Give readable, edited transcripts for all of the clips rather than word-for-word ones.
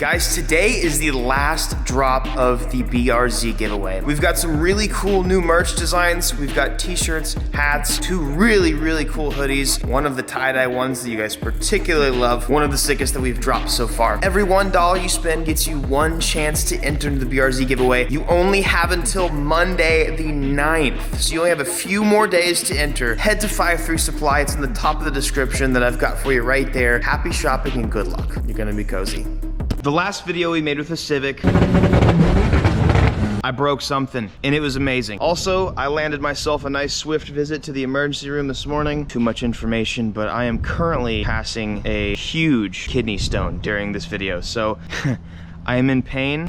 Guys, today is the last drop of the BRZ giveaway. We've got some really cool new merch designs. We've got t-shirts, hats, two really cool hoodies. One of the tie-dye ones that you guys particularly love. One of the sickest that we've dropped so far. Every $1 you spend gets you one chance to enter into the BRZ giveaway. You only have until Monday the 9th. So you only have a few more days to enter. Head to 5-3 Supply. It's in the top of the description that I've got for you right there. Happy shopping and good luck. You're gonna be cozy. The last video we made with the Civic, I broke something and it was amazing. Also, I landed myself a nice swift visit to the emergency room this morning. Too much information, but I am currently passing a huge kidney stone during this video. So I am in pain.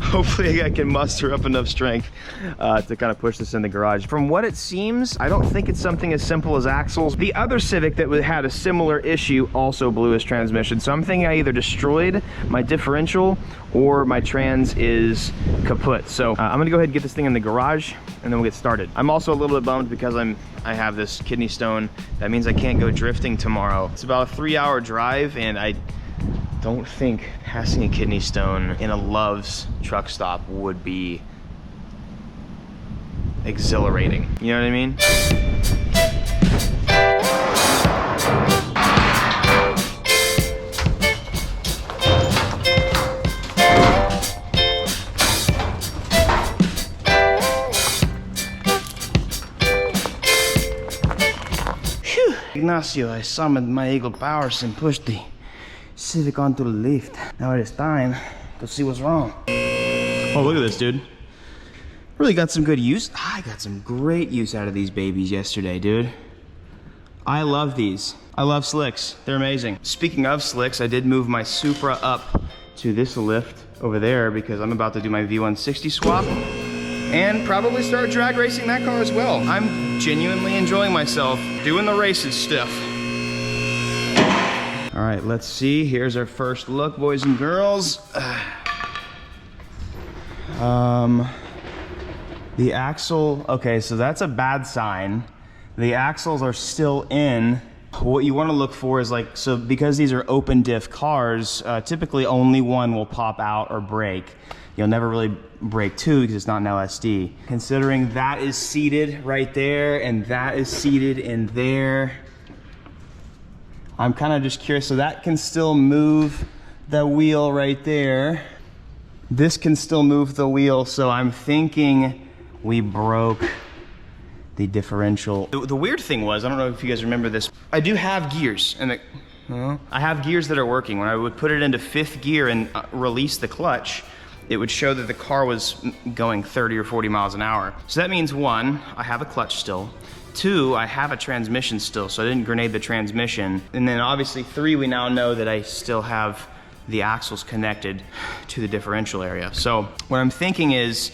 Hopefully I can muster up enough strength to kind of push this in the garage. From what it seems, I don't think it's something as simple as axles. The other Civic that had a similar issue also blew his transmission. So I'm thinking I either destroyed my differential or my trans is kaput. So I'm gonna go ahead and get this thing in the garage and then we'll get started. I'm also a little bit bummed because I have this kidney stone. That means I can't go drifting tomorrow. It's about a 3-hour drive and I don't think passing a kidney stone in a Love's truck stop would be exhilarating. You know what I mean? Phew. Ignacio, I summoned my Eagle Powers and pushed the Civic onto the lift. Now it is time to see what's wrong. Oh, look at this, dude. Really got some good use. I got some great use out of these babies yesterday, dude. I love these. I love slicks. They're amazing. Speaking of slicks, I did move my Supra up to this lift over there because I'm about to do my V160 swap and probably start drag racing that car as well. I'm genuinely enjoying myself doing the races stuff. All right, let's see. Here's our first look, boys and girls. The axle, okay, so that's a bad sign. The axles are still in. What you want to look for is like, so because these are open diff cars, typically only one will pop out or break. You'll never really break two because it's not an LSD. Considering that is seated right there and that is seated in there, I'm kind of just curious. So that can still move the wheel right there. This can still move the wheel. So I'm thinking we broke the differential. The weird thing was, I don't know if you guys remember this, I do have gears and I have gears that are working. When I would put it into 5th gear and release the clutch, it would show that the car was going 30 or 40 miles an hour. So that means 1, I have a clutch still. 2, I have a transmission still, so I didn't grenade the transmission. And then obviously 3, we now know that I still have the axles connected to the differential area. So what I'm thinking is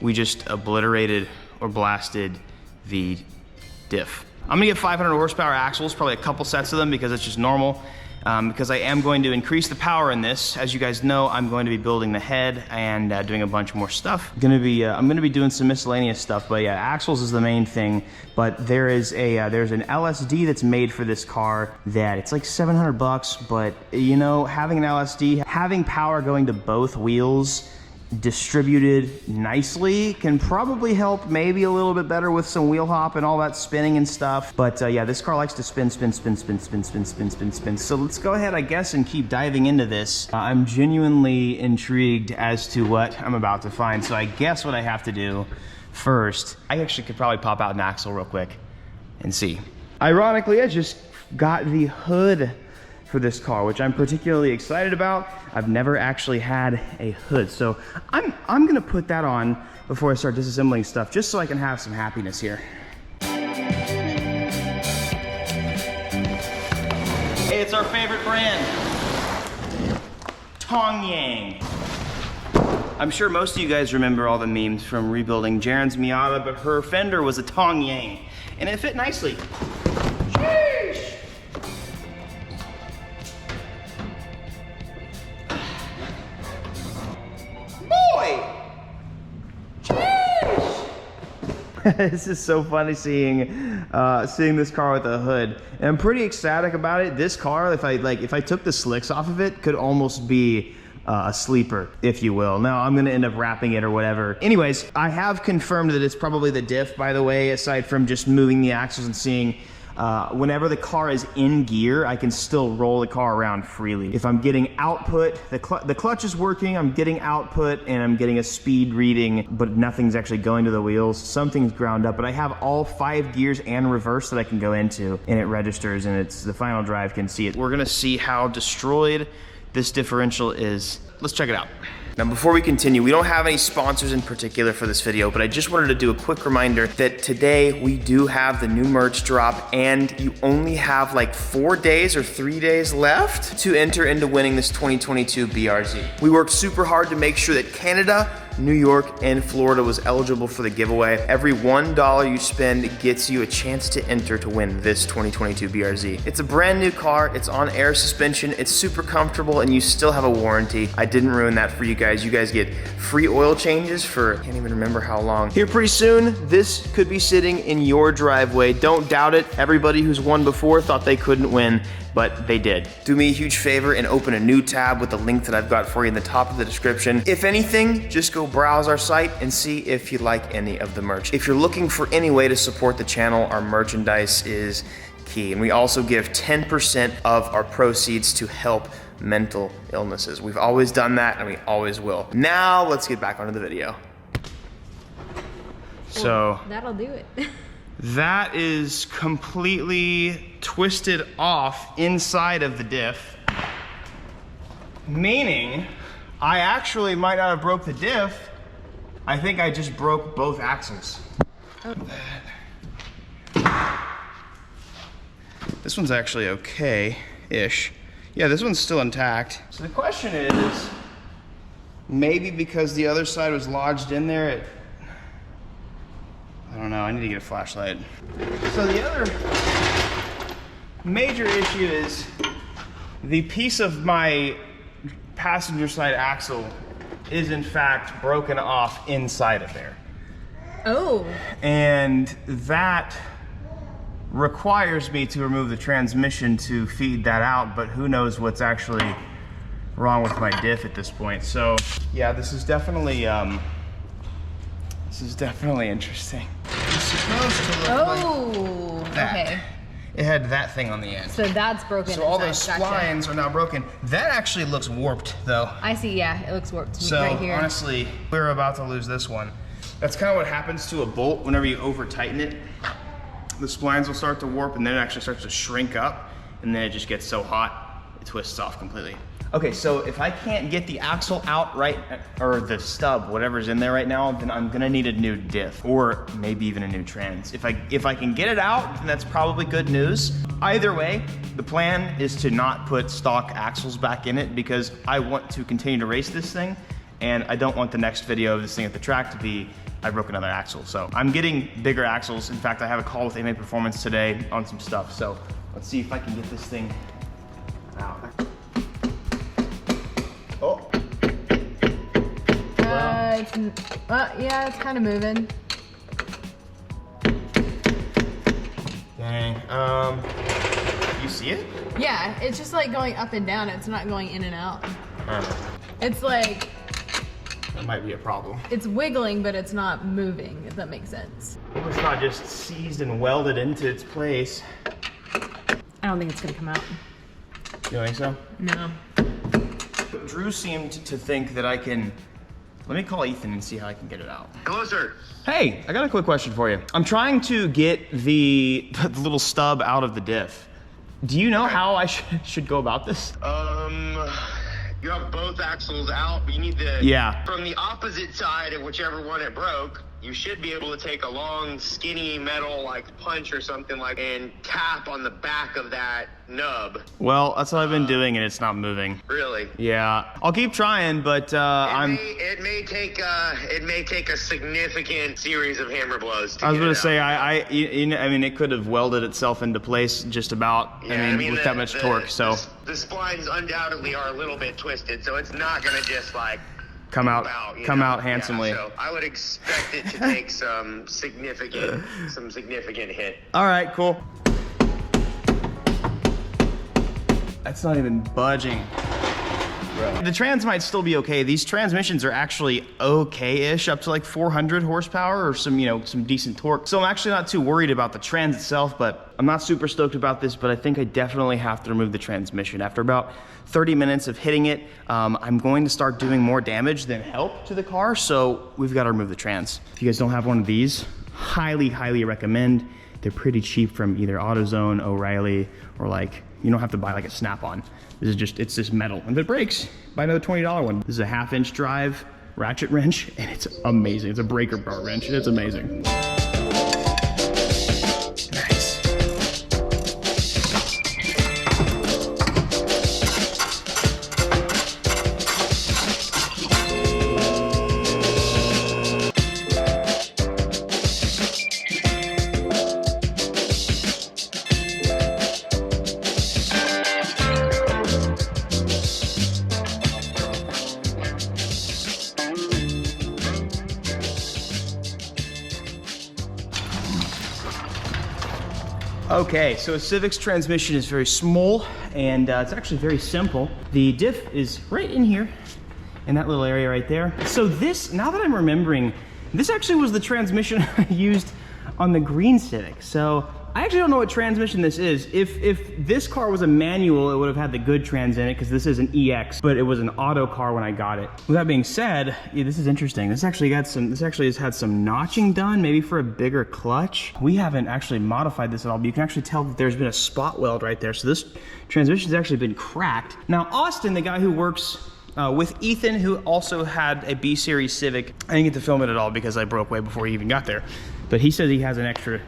we just obliterated or blasted the diff. I'm gonna get 500 horsepower axles, probably a couple sets of them because it's just normal. Because I am going to increase the power in this. As you guys know, I'm going to be building the head and doing a bunch more stuff. I'm gonna be doing some miscellaneous stuff, but yeah, axles is the main thing. But there's an LSD that's made for this car that it's like $700, but you know, having an LSD, having power going to both wheels distributed nicely can probably help maybe a little bit better with some wheel hop and all that spinning and stuff. But yeah, this car likes to spin. So let's go ahead, I guess, and keep diving into this. I'm genuinely intrigued as to what I'm about to find. So I guess what I have to do first, I actually could probably pop out an axle real quick and see. Ironically, I just got the hood for this car, which I'm particularly excited about. I've never actually had a hood, so I'm gonna put that on before I start disassembling stuff, just so I can have some happiness here. Hey, it's our favorite brand, Tong Yang. I'm sure most of you guys remember all the memes from rebuilding Jaren's Miata, but her fender was a Tong Yang, and it fit nicely. Sheesh. This is so funny seeing this car with a hood. And I'm pretty ecstatic about it. This car, if I took the slicks off of it, could almost be a sleeper, if you will. Now I'm gonna end up wrapping it or whatever. Anyways, I have confirmed that it's probably the diff, by the way, aside from just moving the axles and seeing whenever the car is in gear, I can still roll the car around freely. If I'm getting output, the clutch is working, I'm getting output, and I'm getting a speed reading, but nothing's actually going to the wheels. Something's ground up, but I have all 5 gears and reverse that I can go into, and it registers, and it's the final drive can see it. We're gonna see how destroyed this differential is. Let's check it out. Now before we continue, we don't have any sponsors in particular for this video, but I just wanted to do a quick reminder that today we do have the new merch drop, and you only have like 4 days or 3 days left to enter into winning this 2022 BRZ. We worked super hard to make sure that Canada, New York, and Florida was eligible for the giveaway. Every $1 you spend gets you a chance to enter to win this 2022 BRZ. It's a brand new car, it's on air suspension, it's super comfortable, and you still have a warranty. I didn't ruin that for you guys. You guys get free oil changes for, I can't even remember how long. Here pretty soon, this could be sitting in your driveway. Don't doubt it. Everybody who's won before thought they couldn't win, but they did. Do me a huge favor and open a new tab with the link that I've got for you in the top of the description. If anything, just go browse our site and see if you like any of the merch. If you're looking for any way to support the channel, our merchandise is key. And we also give 10% of our proceeds to help mental illnesses. We've always done that and we always will. Now let's get back onto the video. So that'll do it. That is completely twisted off inside of the diff, meaning I actually might not have broke the diff. I think I just broke both axles. Oh. This one's actually okay-ish. Yeah, this one's still intact. So the question is, maybe because the other side was lodged in there, I don't know, I need to get a flashlight. So the other major issue is the piece of my passenger side axle is in fact broken off inside of there. Oh. And that requires me to remove the transmission to feed that out, but who knows what's actually wrong with my diff at this point. So yeah, this is definitely interesting. It's supposed to look like that. Okay. It had that thing on the end. So that's broken. So all those splines are now broken. That actually looks warped though. I see, yeah, it looks warped to me so right here. Honestly, we're about to lose this one. That's kind of what happens to a bolt whenever you over tighten it. The splines will start to warp and then it actually starts to shrink up, and then it just gets so hot, it twists off completely. Okay, so if I can't get the axle out right, or the stub, whatever's in there right now, then I'm gonna need a new diff, or maybe even a new trans. If I can get it out, then that's probably good news. Either way, the plan is to not put stock axles back in it because I want to continue to race this thing, and I don't want the next video of this thing at the track to be, I broke another axle. So I'm getting bigger axles. In fact, I have a call with AMA Performance today on some stuff. So let's see if I can get this thing out. Oh. Yeah, it's kind of moving. Dang. You see it? Yeah, it's just like going up and down. It's not going in and out. It's like, that might be a problem. it's wiggling, but it's not moving, if that makes sense. Hope it's not just seized and welded into its place. I don't think it's gonna come out. You don't think so? No. Drew seemed to think that I can, let me call Ethan and see how I can get it out. Hello, sir. Hey, I got a quick question for you. I'm trying to get the little stub out of the diff. Do you know how I should go about this? You have both axles out, but you need the, Yeah. from the opposite side of whichever one it broke, you should be able to take a long, skinny metal like punch or something like, and tap on the back of that nub. Well, that's what I've been doing and it's not moving. Really? Yeah, I'll keep trying, but It may take a significant series of hammer blows to I was get gonna it say, out. I mean, it could have welded itself into place just about. Yeah, I mean with that much torque, so. The splines undoubtedly are a little bit twisted, so it's not gonna just like come out handsomely. Yeah, so I would expect it to take some significant hit. All right, cool. That's not even budging. Bro. The trans might still be okay. These transmissions are actually okay-ish, up to like 400 horsepower or some, you know, some decent torque. So I'm actually not too worried about the trans itself, but I'm not super stoked about this, but I think I definitely have to remove the transmission. After about 30 minutes of hitting it, I'm going to start doing more damage than help to the car, so we've got to remove the trans. If you guys don't have one of these, highly, highly recommend. They're pretty cheap from either AutoZone, O'Reilly, or like, you don't have to buy like a Snap-on. This is just, it's just metal. And if it breaks, buy another $20 one. This is a 1/2-inch drive ratchet wrench, and it's amazing. It's a breaker bar wrench, and it's amazing. Nice. Okay, so a Civic's transmission is very small, and it's actually very simple. The diff is right in here, in that little area right there. So this, now that I'm remembering, this actually was the transmission I used on the green Civic. So I actually don't know what transmission this is. If this car was a manual, it would have had the good trans in it, because this is an EX, but it was an auto car when I got it. With that being said, yeah, this is interesting. This actually has had some notching done, maybe for a bigger clutch. We haven't actually modified this at all, but you can actually tell that there's been a spot weld right there. So this transmission's actually been cracked. Now, Austin, the guy who works with Ethan, who also had a B-Series Civic, I didn't get to film it at all because I broke way before he even got there. But he says he has an extra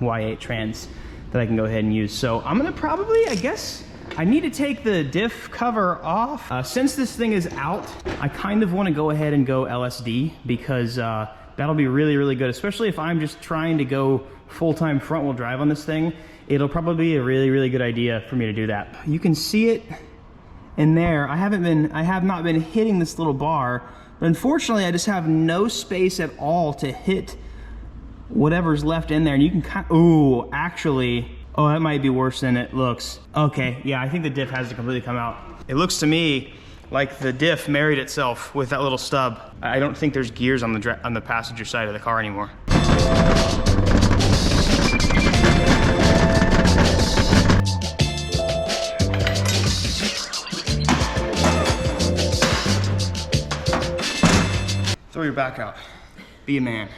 Y8 trans that I can go ahead and use. So I'm gonna probably, I guess, I need to take the diff cover off. Since this thing is out, I kind of wanna go ahead and go LSD, because that'll be really, really good, especially if I'm just trying to go full-time front-wheel drive on this thing. It'll probably be a really, really good idea for me to do that. You can see it in there. I have not been hitting this little bar, but unfortunately I just have no space at all to hit whatever's left in there. And you can kind of, ooh, actually, oh, that might be worse than it looks. Okay, yeah, I think the diff has to completely come out. It looks to me like the diff married itself with that little stub. I don't think there's gears on the passenger side of the car anymore. Throw your back out. Be a man.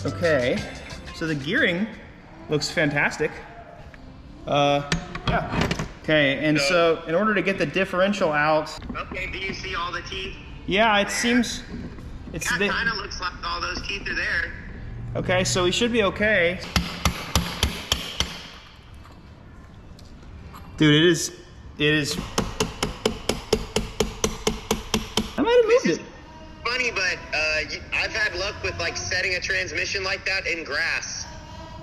Okay, so the gearing looks fantastic. Yeah. Okay, and so in order to get the differential out. Okay, do you see all the teeth? Yeah, it seems. It kind of looks like all those teeth are there. Okay, so we should be okay. Dude, it is. I might have moved it. Funny, but I've had luck with like setting a transmission like that in grass.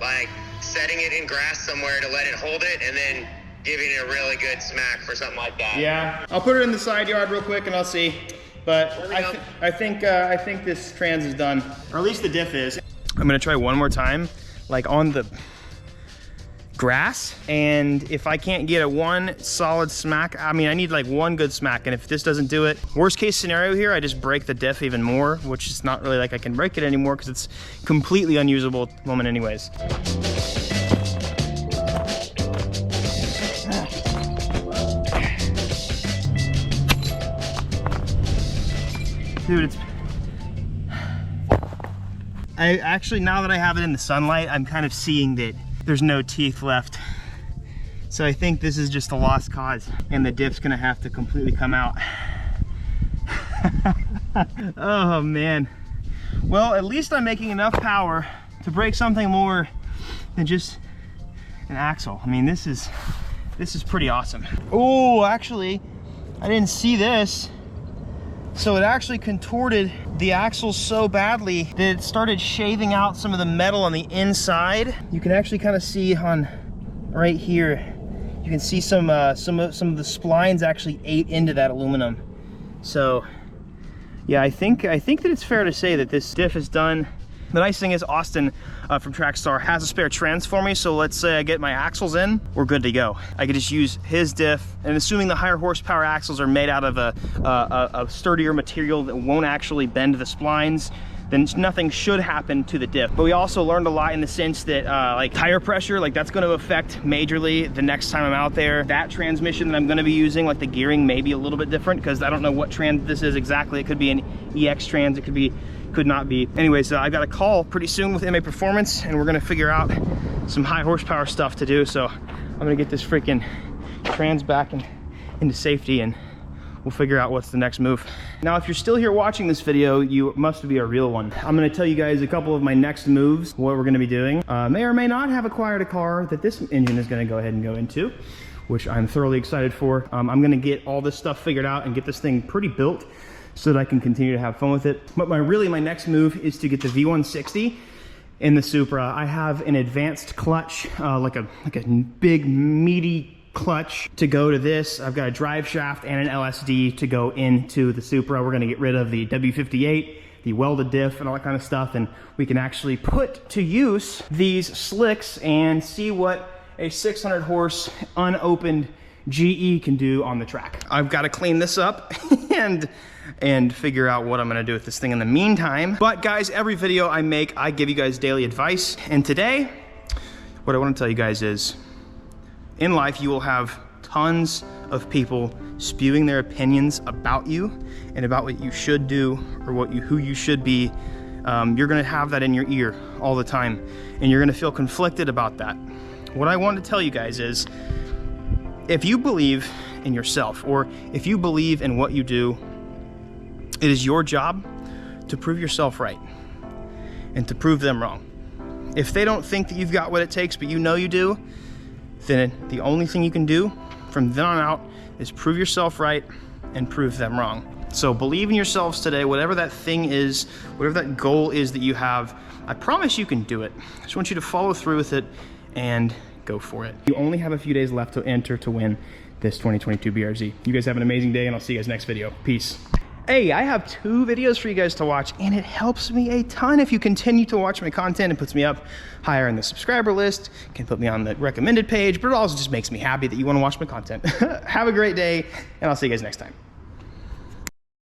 Like setting it in grass somewhere to let it hold it, and then giving it a really good smack for something like that. Yeah, I'll put it in the side yard real quick and I'll see. But I think this trans is done, or at least the diff is. I'm gonna try one more time, like on the grass, and if I can't get a one solid smack, I mean, I need like one good smack, and if this doesn't do it, worst case scenario here, I just break the diff even more, which is not really like I can break it anymore because it's completely unusable at the moment anyways. Dude, I actually, now that I have it in the sunlight, I'm kind of seeing that there's no teeth left. So I think this is just a lost cause, and the diff's gonna have to completely come out. Oh man. Well, at least I'm making enough power to break something more than just an axle. I mean, this is pretty awesome. Oh, actually, I didn't see this. So it actually contorted the axle so badly that it started shaving out some of the metal on the inside. You can actually kind of see on right here, you can see some of the splines actually ate into that aluminum. So yeah, I think that it's fair to say that this diff is done. The nice thing is Austin from Trackstar has a spare trans for me, so let's say I get my axles in, we're good to go. I could just use his diff, and assuming the higher horsepower axles are made out of a sturdier material that won't actually bend the splines, then nothing should happen to the diff. But we also learned a lot in the sense that like tire pressure, like that's gonna affect majorly the next time I'm out there. That transmission that I'm gonna be using, like the gearing may be a little bit different because I don't know what trans this is exactly. It could be an EX trans, it could not be. Anyways, I've got a call pretty soon with MA Performance, and we're gonna figure out some high horsepower stuff to do. So I'm gonna get this freaking trans back into safety, and we'll figure out what's the next move. Now, if you're still here watching this video, you must be a real one. I'm gonna tell you guys a couple of my next moves, what we're gonna be doing. May or may not have acquired a car that this engine is gonna go ahead and go into, which I'm thoroughly excited for. I'm gonna get all this stuff figured out and get this thing pretty built so that I can continue to have fun with it. But my next move is to get the V160 in the Supra. I have an advanced clutch, like a big meaty clutch to go to this. I've got a drive shaft and an LSD to go into the Supra. We're gonna get rid of the W58, the welded diff and all that kind of stuff, and we can actually put to use these slicks and see what a 600 horse unopened GE can do on the track. I've got to clean this up and figure out what I'm gonna do with this thing in the meantime. But guys, every video I make, I give you guys daily advice. And today, what I wanna tell you guys is, in life, you will have tons of people spewing their opinions about you and about what you should do or who you should be. You're gonna have that in your ear all the time, and you're gonna feel conflicted about that. What I want to tell you guys is, if you believe in yourself, or if you believe in what you do, it is your job to prove yourself right and to prove them wrong. If they don't think that you've got what it takes, but you know you do, then the only thing you can do from then on out is prove yourself right and prove them wrong. So believe in yourselves today, whatever that thing is, whatever that goal is that you have, I promise you can do it. I just want you to follow through with it and go for it. You only have a few days left to enter to win this 2022 BRZ. You guys have an amazing day, and I'll see you guys next video. Peace. Hey, I have 2 videos for you guys to watch, and it helps me a ton if you continue to watch my content. It puts me up higher in the subscriber list, can put me on the recommended page, but it also just makes me happy that you want to watch my content. Have a great day, and I'll see you guys next time.